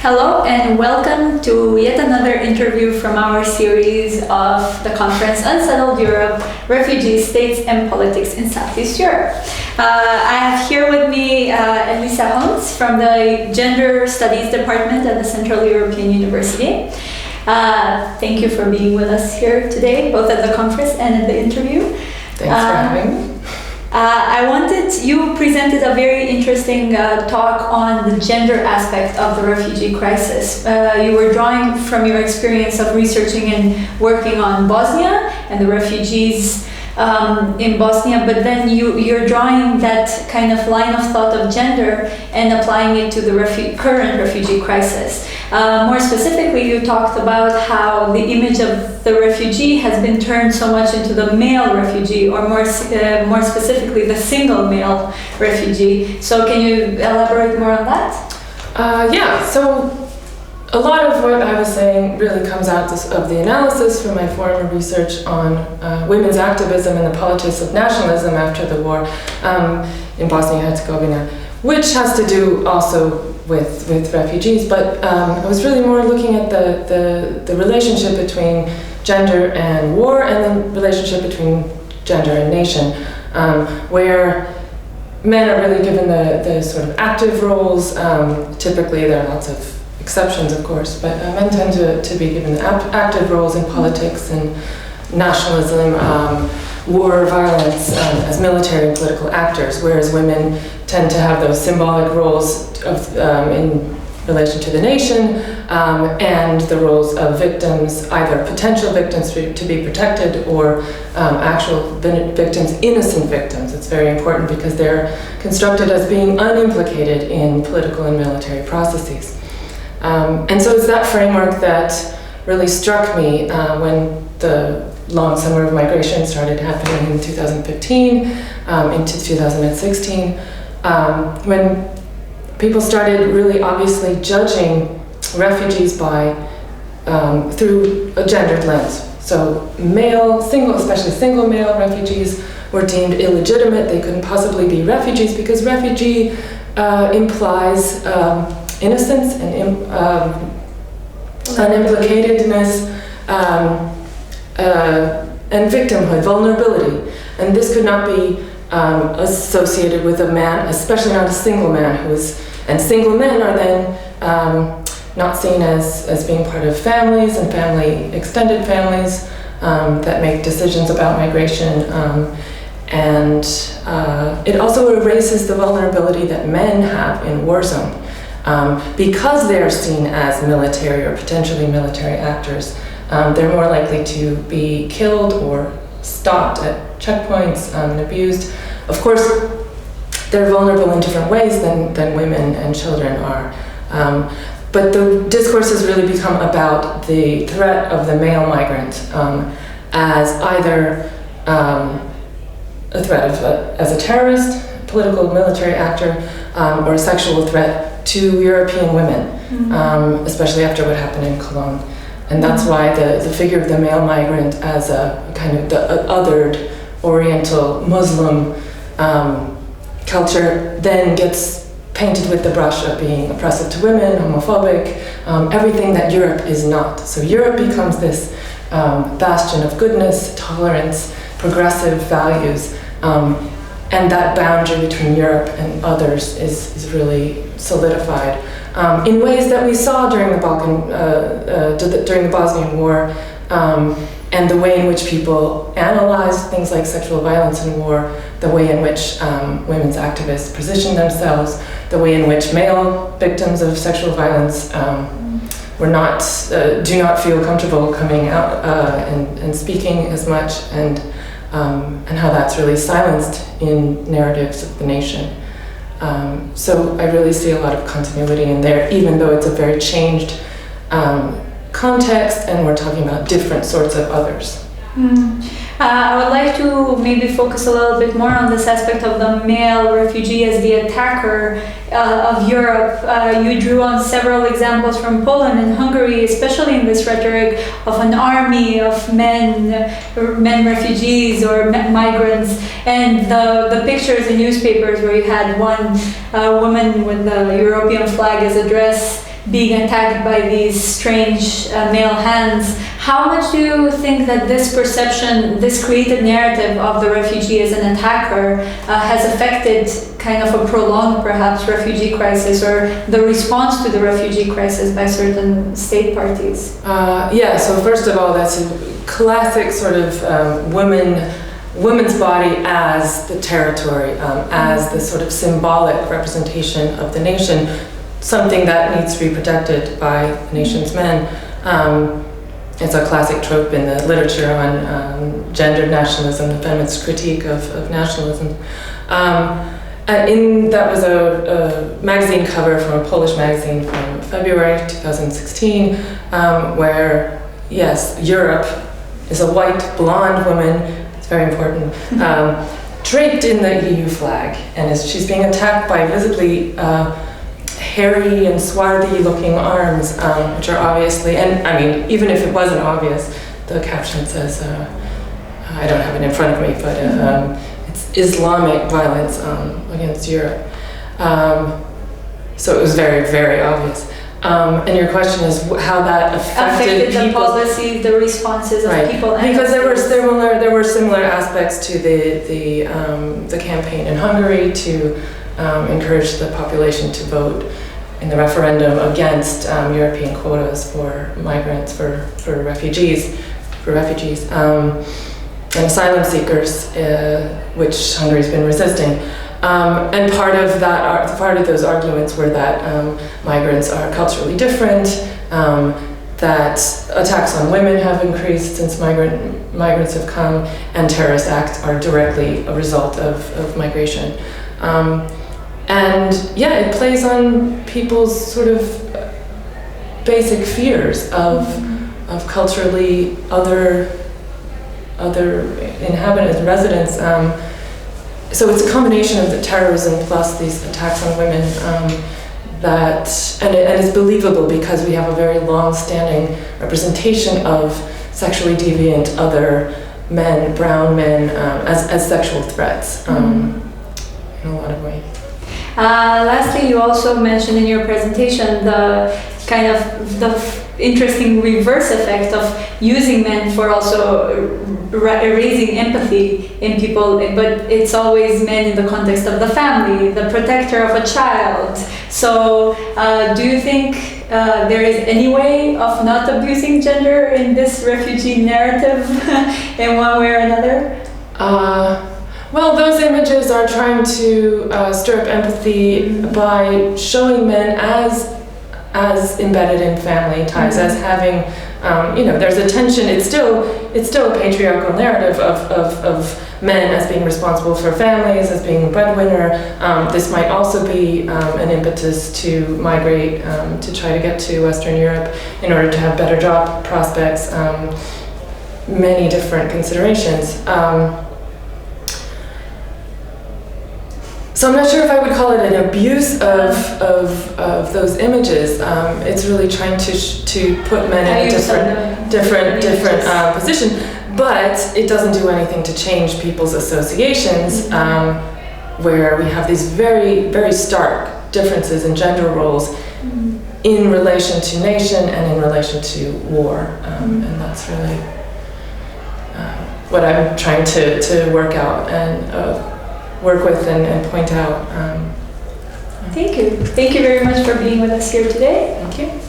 Hello and welcome to yet another interview from our series of the conference Unsettled Europe, Refugees, States and Politics in Southeast Europe. I have here with me Elissa Helms from the Gender Studies Department at the Central European University. Thank you for being with us here today, both at the conference and at the interview. Thanks for having me. You presented a very interesting talk on the gender aspect of the refugee crisis. You were drawing from your experience of researching and working on Bosnia and the refugees in Bosnia, but then you're drawing that kind of line of thought of gender and applying it to the current refugee crisis. More specifically, you talked about how the image of the refugee has been turned so much into the male refugee, or more specifically, the single male refugee. So can you elaborate more on that? So a lot of what I was saying really comes out of the analysis from my former research on women's activism and the politics of nationalism after the war in Bosnia and Herzegovina, which has to do also with refugees, but I was really more looking at the relationship between gender and war and the relationship between gender and nation, where men are really given the sort of active roles. Typically there are lots of exceptions, of course, but men tend to be given active roles in politics and nationalism, war, violence, as military and political actors, whereas women tend to have those symbolic roles in relation to the nation and the roles of victims, either potential victims to be protected or actual victims, innocent victims. It's very important because they're constructed as being unimplicated in political and military processes. And so it's that framework that really struck me when the long summer of migration started happening in 2015 into 2016, when people started really obviously judging refugees by through a gendered lens. So especially single male refugees were deemed illegitimate. They couldn't possibly be refugees because refugee implies innocence and unimplicatedness and victimhood, vulnerability. And this could not be associated with a man, especially not a single man and single men are then not seen as being part of families and extended families that make decisions about migration. And it also erases the vulnerability that men have in war zone. Because they are seen as military or potentially military actors, they're more likely to be killed or stopped at checkpoints and abused. Of course, they're vulnerable in different ways than women and children are. But the discourse has really become about the threat of the male migrant as either a threat as a terrorist, political military actor, or a sexual threat to European women, especially after what happened in Cologne. And that's why the figure of the male migrant as a kind of the othered Oriental Muslim culture then gets painted with the brush of being oppressive to women, homophobic, everything that Europe is not. So Europe becomes this bastion of goodness, tolerance, progressive values, and that boundary between Europe and others is really solidified in ways that we saw during the Balkan, during the Bosnian War, and the way in which people analyzed things like sexual violence in war, the way in which women's activists positioned themselves, the way in which male victims of sexual violence do not feel comfortable coming out and speaking as much, and how that's really silenced in narratives of the nation. So I really see a lot of continuity in there, even though it's a very changed context and we're talking about different sorts of others. I would like to maybe focus a little bit more on this aspect of the male refugee as the attacker of Europe. You drew on several examples from Poland and Hungary, especially in this rhetoric of an army of men refugees or migrants, and the pictures in newspapers where you had one woman with the European flag as a dress being attacked by these strange male hands. How much do you think that this perception, this created narrative of the refugee as an attacker has affected kind of a prolonged, perhaps, refugee crisis, or the response to the refugee crisis by certain state parties? Yeah, so first of all, that's a classic sort of women's body as the territory, as the sort of symbolic representation of the nation, something that needs to be protected by the nation's men. It's a classic trope in the literature on gendered nationalism, the feminist critique of nationalism. That was a magazine cover from a Polish magazine from February 2016, where, yes, Europe is a white, blonde woman, it's very important, draped in the EU flag, and she's being attacked by visibly hairy and swarthy looking arms, which are obviously, and I mean, even if it wasn't obvious, the caption says, I don't have it in front of me, but it's Islamic violence against Europe. So it was very, very obvious. And your question is how that affected the policy, the responses of people. Because there were similar aspects to the campaign in Hungary to encourage the population to vote in the referendum against European quotas for migrants, for refugees, and asylum seekers, which Hungary's been resisting. And part of those arguments were that migrants are culturally different, that attacks on women have increased since migrants have come, and terrorist acts are directly a result of migration. And yeah, it plays on people's sort of basic fears of culturally other inhabitants, residents. So it's a combination of the terrorism plus these attacks on women and it's believable because we have a very long-standing representation of sexually deviant other men, brown men, as sexual threats in a lot of ways. Lastly, you also mentioned in your presentation the kind of the interesting reverse effect of using men for also raising empathy in people, but it's always men in the context of the family, the protector of a child. So do you think there is any way of not abusing gender in this refugee narrative in one way or another? Well, those images are trying to stir up empathy by showing men as embedded in family ties, as having, there's a tension. It's still a patriarchal narrative of men as being responsible for families, as being breadwinner. This might also be an impetus to migrate, to try to get to Western Europe in order to have better job prospects. Many different considerations. So I'm not sure if I would call it an abuse of those images. It's really trying to put men in a different position, but it doesn't do anything to change people's associations, where we have these very, very stark differences in gender roles in relation to nation and in relation to war, and that's really what I'm trying to work out and work with and point out. Thank you. Thank you very much for being with us here today. Thank you.